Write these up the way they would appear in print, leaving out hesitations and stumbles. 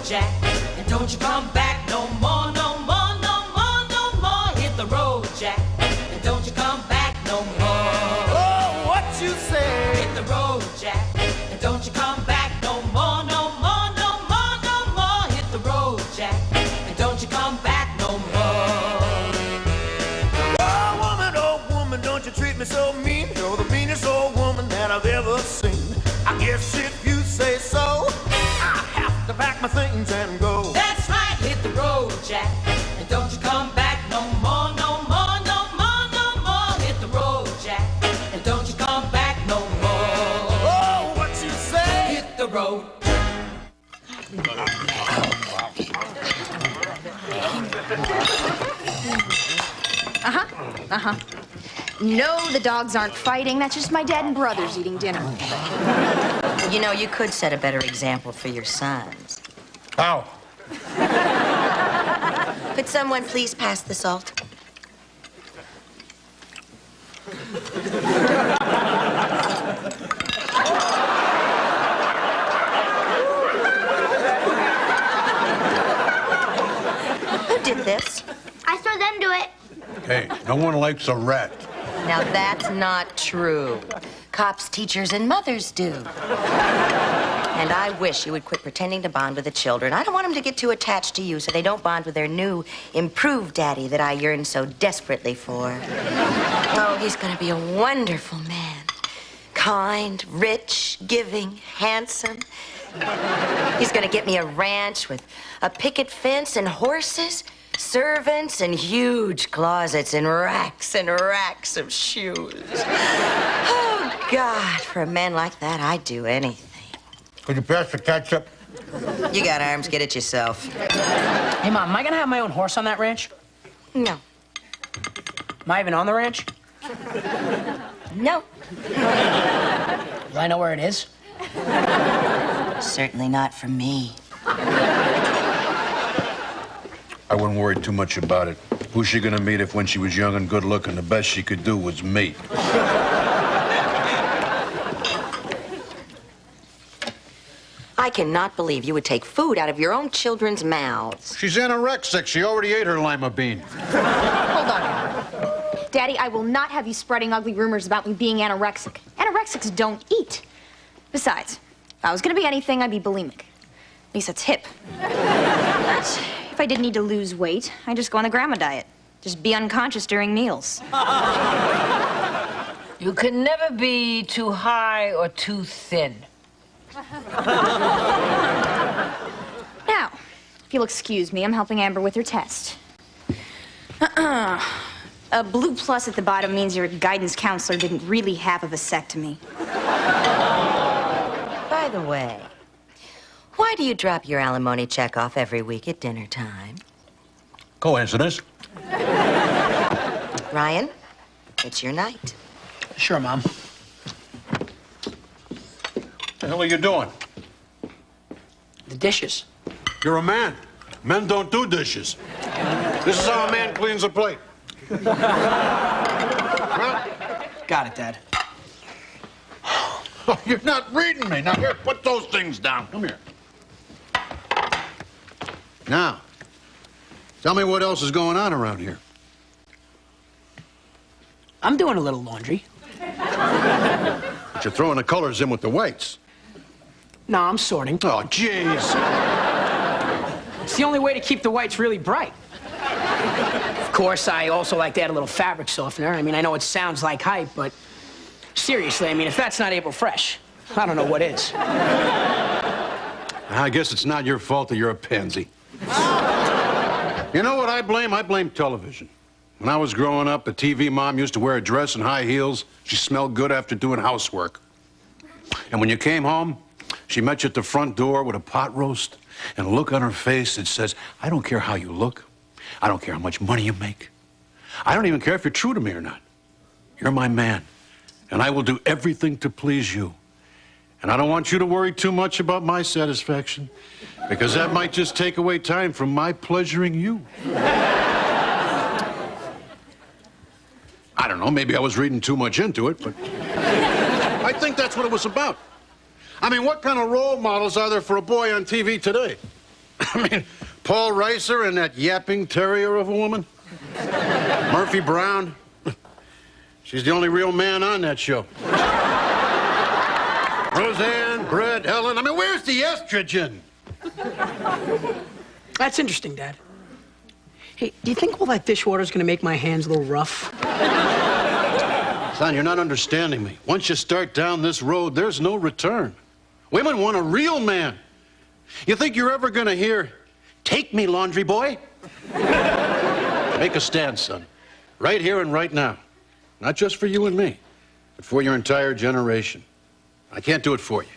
Jack, and don't you come back no more, no more, no more, no more. Hit the road, Jack, and don't you come back no more. Oh, what you say? Hit the road, Jack, and don't you come back no more, no more, no more, no more. Hit the road, Jack, and don't you come back no more. Oh, woman, don't you treat me so mean. You're the meanest old woman that I've ever seen. I guess if you say so, I have to pack my things and go. That's right, hit the road, Jack, and don't you come back no more, no more, no more, no more. Hit the road, Jack, and don't you come back no more. Oh, what you say? Hit the road. No, the dogs aren't fighting. That's just my dad and brothers eating dinner. You know, you could set a better example for your sons. How? Could someone please pass the salt? Who did this? I saw them do it. Hey, no one likes a rat. Now, that's not true. Cops, teachers, and mothers do. And I wish you would quit pretending to bond with the children. I don't want them to get too attached to you so they don't bond with their new, improved daddy that I yearn so desperately for. Oh, he's gonna be a wonderful man. Kind, rich, giving, handsome. He's gonna get me a ranch with a picket fence and horses, servants and huge closets and racks of shoes. Oh, God, for a man like that, I'd do anything. Could you pass the ketchup? You got arms, get it yourself. Hey, Mom, am I gonna have my own horse on that ranch? No. Am I even on the ranch? No. Will I know where it is? Certainly not for me. I wouldn't worry too much about it. Who's she gonna meet if when she was young and good looking, the best she could do was me? I cannot believe you would take food out of your own children's mouths. She's anorexic. She already ate her lima bean. Hold on. Daddy, I will not have you spreading ugly rumors about me being anorexic. Anorexics don't eat. Besides, if I was gonna be anything, I'd be bulimic. At least that's hip. But if I did need to lose weight, I'd just go on the grandma diet. Just be unconscious during meals. You can never be too high or too thin. Now, if you'll excuse me, I'm helping Amber with her test. A blue plus at the bottom means your guidance counselor didn't really have a vasectomy. By the way, why do you drop your alimony check off every week at dinner time? Coincidence. Ryan, it's your night. Sure, Mom. What the hell are you doing? The dishes. You're a man. Men don't do dishes. This is how a man cleans a plate. Well, Got it, Dad. oh, you're not reading me. Now, here, put those things down. Come here. Now, tell me what else is going on around here. I'm doing a little laundry. But you're throwing the colors in with the whites. No, I'm sorting. Oh, jeez. It's the only way to keep the whites really bright. Of course, I also like to add a little fabric softener. I mean, I know it sounds like hype, but seriously, I mean, if that's not April Fresh, I don't know what is. I guess it's not your fault that you're a pansy. You know what I blame? I blame television. When I was growing up, a TV mom used to wear a dress and high heels. She smelled good after doing housework. And when you came home, she met you at the front door with a pot roast and a look on her face that says, I don't care how you look. I don't care how much money you make. I don't even care if you're true to me or not. You're my man, and I will do everything to please you. And I don't want you to worry too much about my satisfaction, because that might just take away time from my pleasuring you. I don't know, maybe I was reading too much into it, but I think that's what it was about. I mean, what kind of role models are there for a boy on TV today? I mean, Paul Reiser and that yapping terrier of a woman? Murphy Brown? She's the only real man on that show. Roseanne, Brett, Ellen. I mean, where's the estrogen? That's interesting, Dad. Hey, do you think all that dishwater is going to make my hands a little rough? Son, you're not understanding me. Once you start down this road, there's no return. Women want a real man. You think you're ever going to hear, "Take me, laundry boy"? Make a stand, son. Right here and right now. Not just for you and me, but for your entire generation. I can't do it for you.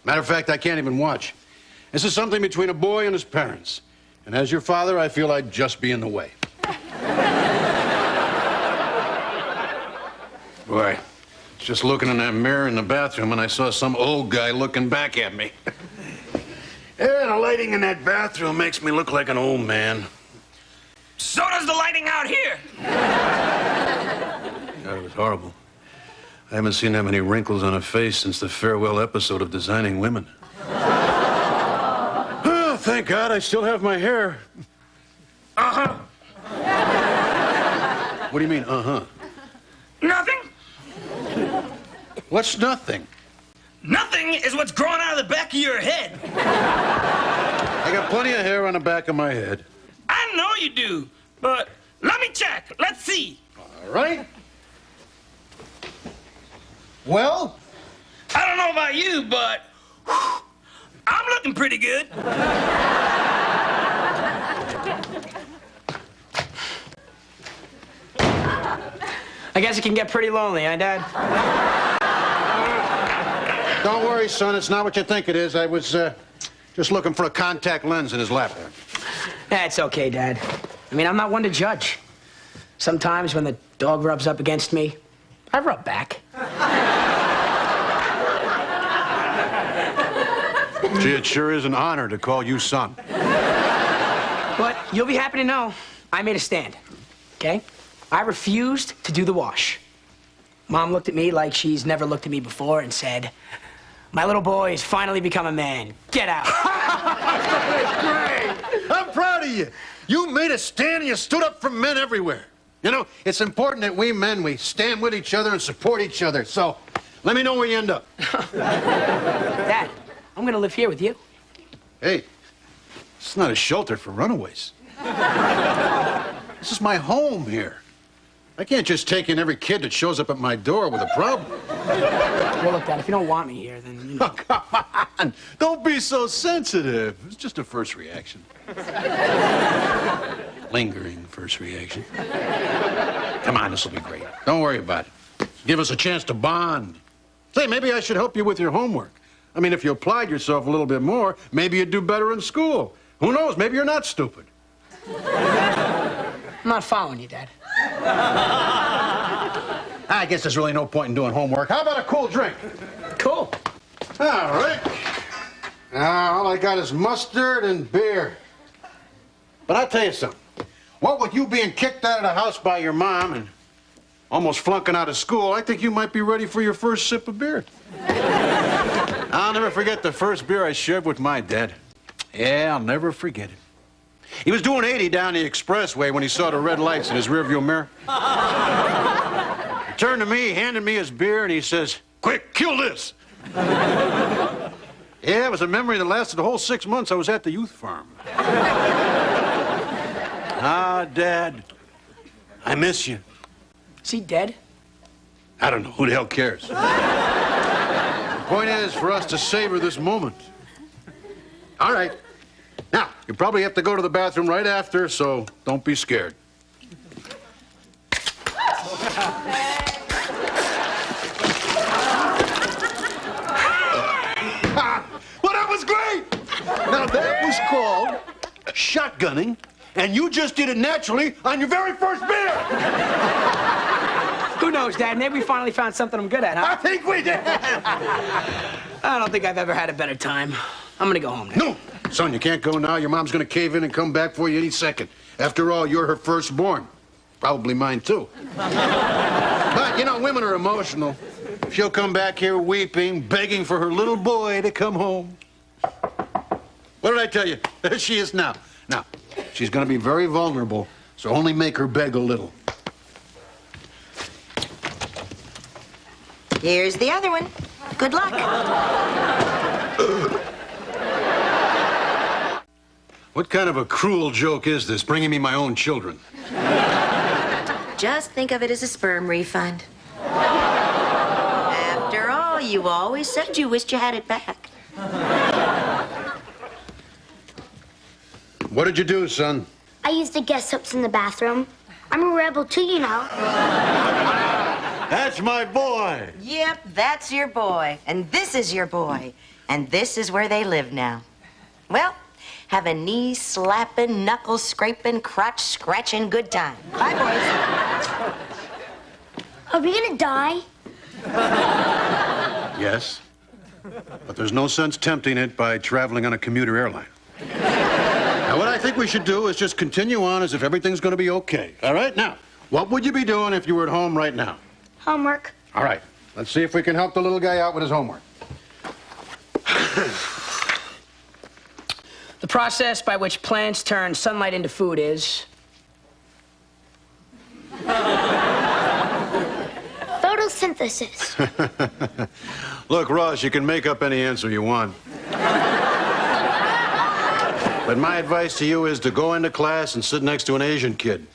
Matter of fact, I can't even watch. This is something between a boy and his parents. And as your father, I feel I'd just be in the way. Boy, just looking in that mirror in the bathroom and I saw some old guy looking back at me. Yeah, the lighting in that bathroom makes me look like an old man. So does the lighting out here. God, it was horrible. I haven't seen that many wrinkles on a face since the farewell episode of Designing Women. Oh, thank God I still have my hair. Uh-huh. What do you mean, uh-huh? Nothing. What's nothing? Nothing is what's growing out of the back of your head. I got plenty of hair on the back of my head. I know you do, but let me check. Let's see. All right. Well? I don't know about you, but whew, I'm looking pretty good. I guess it can get pretty lonely, huh, Dad? Don't worry, son. It's not what you think it is. I was just looking for a contact lens in his lap there. That's okay, Dad. I mean, I'm not one to judge. Sometimes when the dog rubs up against me, I rub back. Gee, it sure is an honor to call you son. But you'll be happy to know I made a stand, okay? I refused to do the wash. Mom looked at me like she's never looked at me before and said, "My little boy has finally become a man. Get out." That's great. I'm proud of you. You made a stand and you stood up for men everywhere. You know, it's important that we men, we stand with each other and support each other. So, let me know where you end up. Dad, I'm gonna live here with you. Hey, it's not a shelter for runaways. This is my home here. I can't just take in every kid that shows up at my door with a problem. Well, look, Dad, if you don't want me here, then, you know. Oh, come on. Don't be so sensitive. It's just a first reaction. Lingering first reaction. Come on, this will be great. Don't worry about it. Give us a chance to bond. Say, maybe I should help you with your homework. I mean, if you applied yourself a little bit more, maybe you'd do better in school. Who knows? Maybe you're not stupid. I'm not following you, Dad. I guess there's really no point in doing homework. How about a cool drink? Cool. All right. Now, all I got is mustard and beer. But I'll tell you something. What with you being kicked out of the house by your mom and almost flunking out of school, I think you might be ready for your first sip of beer. I'll never forget the first beer I shared with my dad. Yeah, I'll never forget it. He was doing 80 down the expressway when he saw the red lights in his rearview mirror. He turned to me, handed me his beer, and he says, "Quick, kill this." Yeah, it was a memory that lasted the whole 6 months I was at the youth farm. Ah, Dad, I miss you. Is he dead? I don't know. Who the hell cares? The point is for us to savor this moment. All right. Now, you probably have to go to the bathroom right after, so don't be scared. Well, that was great! Now, that was called shotgunning, and you just did it naturally on your very first beer! Who knows, Dad? Maybe we finally found something I'm good at, huh? I think we did! I don't think I've ever had a better time. I'm gonna go home now. No! Son, you can't go now. Your mom's gonna cave in and come back for you any second. After all, you're her firstborn. Probably mine, too. But, you know, women are emotional. She'll come back here weeping, begging for her little boy to come home. What did I tell you? There she is now. Now, she's going to be very vulnerable, so only make her beg a little. Here's the other one. Good luck. What kind of a cruel joke is this, bringing me my own children? Just think of it as a sperm refund. After all, you always said you wished you had it back. What did you do, son? I used the guest soaps in the bathroom. I'm a rebel too, you know. That's my boy. Yep, that's your boy. And this is your boy. And this is where they live now. Well, have a knee-slapping, knuckle-scraping, crotch-scratching good time. Bye, boys. Are we gonna die? Yes. But there's no sense tempting it by traveling on a commuter airline. Now, what I think we should do is just continue on as if everything's going to be okay. All right? Now, what would you be doing if you were at home right now? Homework. All right. Let's see if we can help the little guy out with his homework. The process by which plants turn sunlight into food is... Photosynthesis. Look, Ross, you can make up any answer you want. But my advice to you is to go into class and sit next to an Asian kid.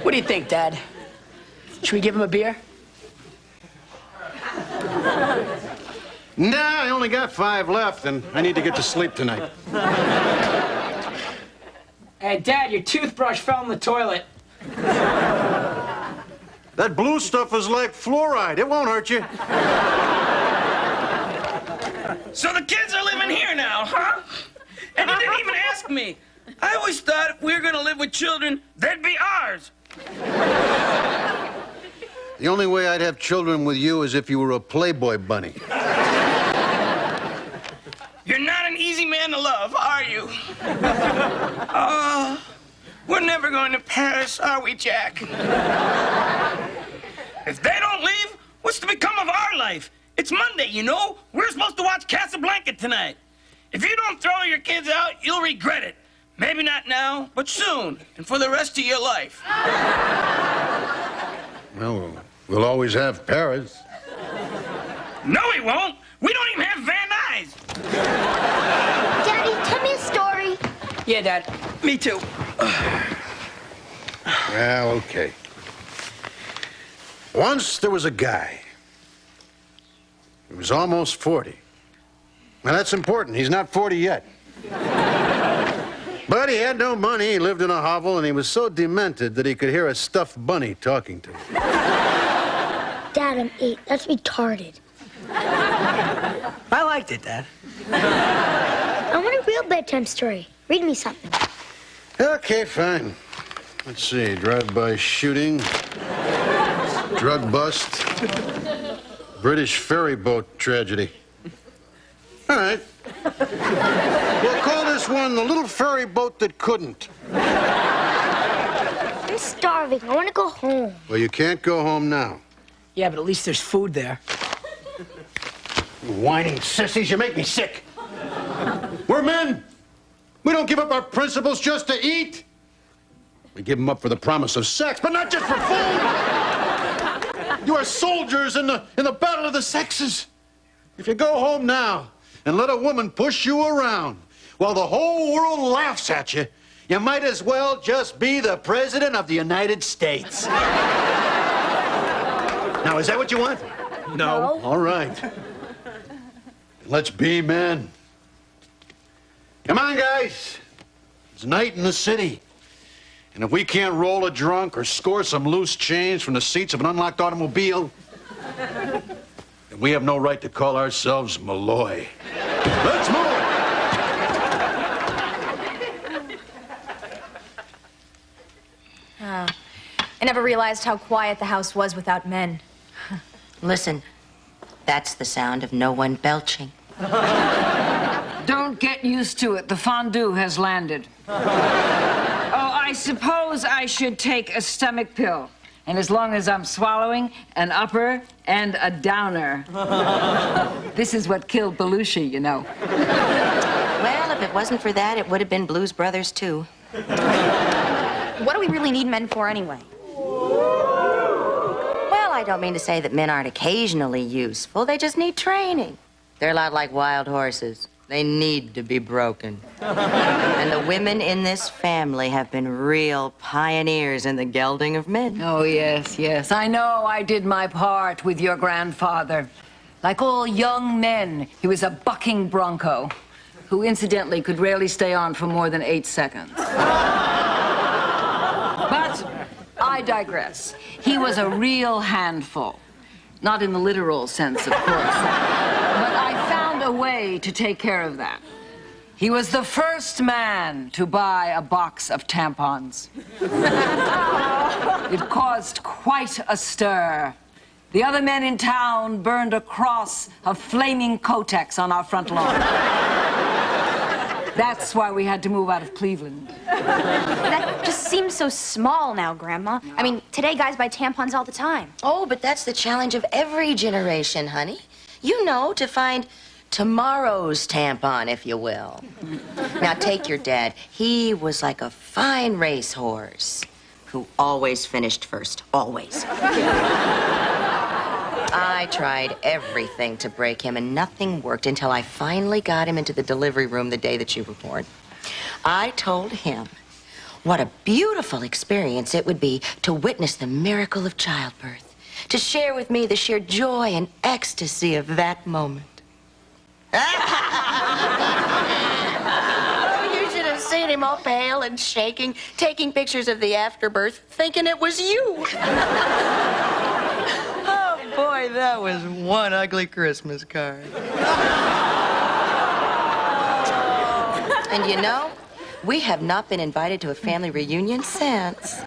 What do you think, Dad? Should we give him a beer? Nah, I only got 5 left, and I need to get to sleep tonight. Hey, Dad, your toothbrush fell in the toilet. That blue stuff is like fluoride. It won't hurt you. So the kids are living here now, huh? And you didn't even ask me. I always thought if we were gonna live with children, they'd be ours. The only way I'd have children with you is if you were a Playboy bunny. You're not an easy man to love, are you? We're never going to Paris, are we, Jack? If they don't leave, what's to become of our life? It's Monday, you know. We're supposed to watch Casablanca tonight. If you don't throw your kids out, you'll regret it. Maybe not now, but soon, and for the rest of your life. Well, we'll always have Paris. No, we won't. We don't even have Van Nuys. Daddy, tell me a story. Yeah, Dad. Me too. Well, okay. Once there was a guy. He was almost 40. Now, that's important. He's not 40 yet. But he had no money, he lived in a hovel, and he was so demented that he could hear a stuffed bunny talking to him. Dad, I'm 8. That's retarded. I liked it, Dad. I want a real bedtime story. Read me something. Okay, fine. Let's see, drive-by shooting, drug bust, British ferry boat tragedy. All right. We'll call this one The Little Ferry Boat That Couldn't. I'm starving. I want to go home. Well, you can't go home now. Yeah, but at least there's food there. You whining sissies, you make me sick. We're men. We don't give up our principles just to eat. We give them up for the promise of sex, but not just for food. You are soldiers in the battle of the sexes. If you go home now and let a woman push you around while the whole world laughs at you, you might as well just be the President of the United States. Now, is that what you want? No. All right. Let's be men. Come on, guys. It's night in the city. And if we can't roll a drunk or score some loose change from the seats of an unlocked automobile, then we have no right to call ourselves Malloy. Let's move! I never realized how quiet the house was without men. Listen, that's the sound of no one belching. Don't get used to it. The fondue has landed. Oh, I suppose I should take a stomach pill. And as long as I'm swallowing an upper and a downer. This is what killed Belushi, you know. Well, if it wasn't for that, it would have been Blues Brothers, too. What do we really need men for anyway? Well, I don't mean to say that men aren't occasionally useful. They just need training. They're a lot like wild horses. They need to be broken. And the women in this family have been real pioneers in the gelding of men. Oh, yes, yes. I know I did my part with your grandfather. Like all young men, he was a bucking bronco who incidentally could rarely stay on for more than 8 seconds. But I digress. He was a real handful. Not in the literal sense, of course. But I found a way to take care of that. He was the first man to buy a box of tampons. It caused quite a stir. The other men in town burned a cross of flaming Kotex on our front lawn. That's why we had to move out of Cleveland. That just seems so small now, Grandma. I mean, today guys buy tampons all the time. Oh, but that's the challenge of every generation, honey. You know, to find tomorrow's tampon, if you will. Now, take your dad. He was like a fine racehorse who always finished first. Always. I tried everything to break him, and nothing worked until I finally got him into the delivery room the day that you were born. I told him what a beautiful experience it would be to witness the miracle of childbirth, to share with me the sheer joy and ecstasy of that moment. Oh, you should have seen him all pale and shaking, taking pictures of the afterbirth, thinking it was you. Boy, that was one ugly Christmas card. And you know, we have not been invited to a family reunion since.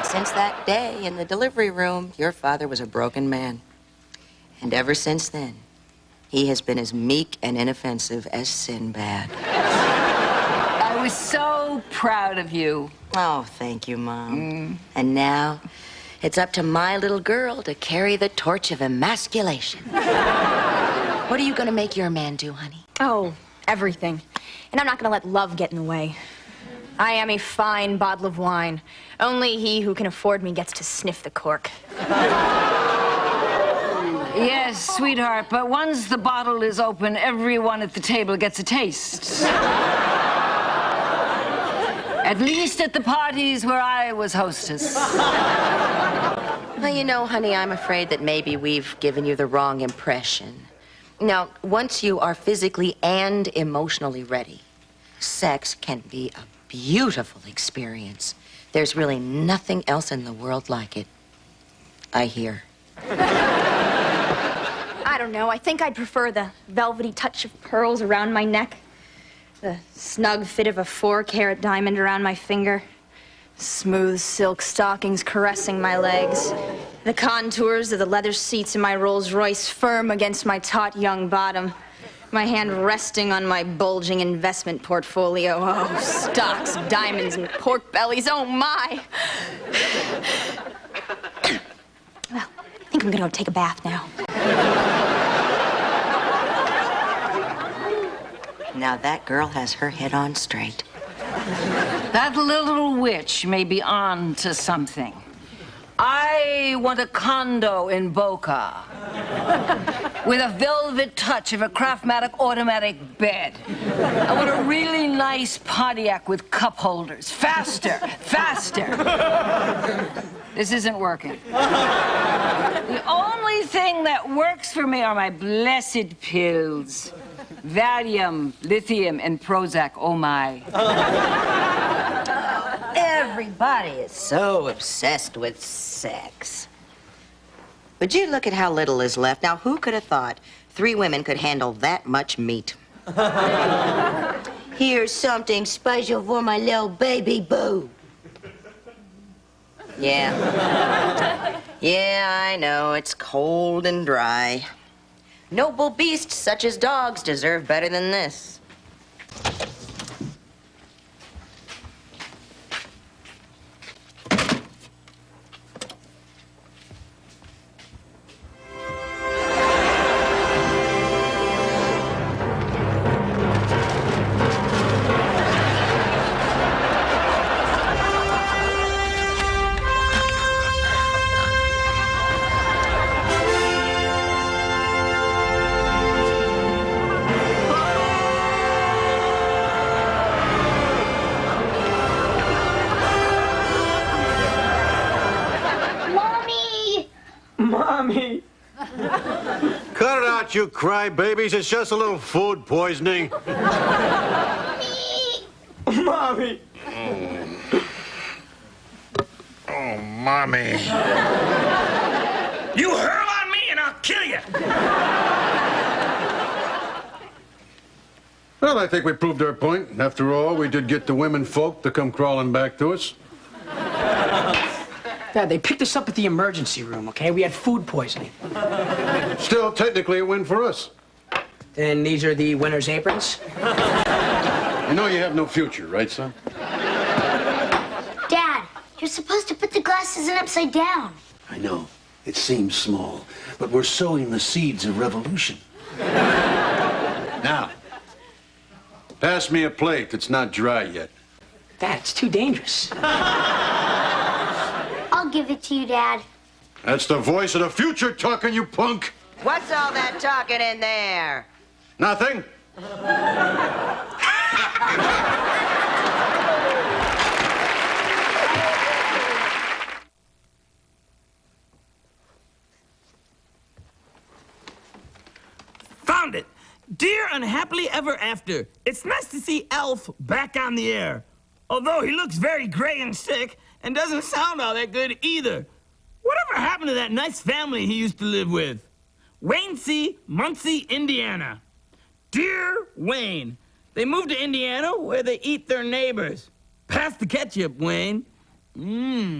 Since that day in the delivery room, your father was a broken man. And ever since then, he has been as meek and inoffensive as Sinbad. I was so proud of you. Oh, thank you, Mom. And now, it's up to my little girl to carry the torch of emasculation. What are you gonna make your man do, honey? Oh, everything. And I'm not gonna let love get in the way. I am a fine bottle of wine. Only he who can afford me gets to sniff the cork. Yes, sweetheart, but once the bottle is open, everyone at the table gets a taste. At least at the parties where I was hostess. Well, you know, honey, I'm afraid that maybe we've given you the wrong impression. Now, once you are physically and emotionally ready, sex can be a beautiful experience. There's really nothing else in the world like it, I hear. I don't know. I think I'd prefer the velvety touch of pearls around my neck, the snug fit of a 4-carat diamond around my finger, smooth silk stockings caressing my legs, the contours of the leather seats in my Rolls Royce firm against my taut young bottom, my hand resting on my bulging investment portfolio. Oh, stocks, diamonds, and pork bellies. Oh, my. Well, I think I'm gonna go take a bath now. Now that girl has her head on straight. That little witch may be on to something. I want a condo in Boca with a velvet touch of a Craftmatic automatic bed. I want a really nice Pontiac with cup holders. Faster, faster. This isn't working. The only thing that works for me are my blessed pills. Valium, lithium, and Prozac, oh my. Everybody is so obsessed with sex. But you look at how little is left. Now, who could have thought 3 women could handle that much meat? Here's something special for my little baby boo. Yeah. Yeah, I know, it's cold and dry. Noble beasts such as dogs deserve better than this. Cut it out, you crybabies. It's just a little food poisoning. Mommy. Oh, Mommy. You hurl on me and I'll kill you. Well, I think we proved our point. After all, we did get the women folk to come crawling back to us. Dad, they picked us up at the emergency room, okay? We had food poisoning. Still, technically, a win for us. And these are the winner's aprons? You know you have no future, right, son? Dad, you're supposed to put the glasses in upside down. I know. It seems small, but we're sowing the seeds of revolution. Now, pass me a plate that's not dry yet. Dad, it's too dangerous. I'll give it to you, Dad. That's the voice of the future talking, you punk. What's all that talking in there? Nothing. Found it. Dear Unhappily Ever After, it's nice to see Elf back on the air. Although he looks very gray and sick and doesn't sound all that good either. Whatever happened to that nice family he used to live with? Wayne C., Muncie, Indiana. Dear Wayne, they moved to Indiana where they eat their neighbors. Pass the ketchup, Wayne. Mmm.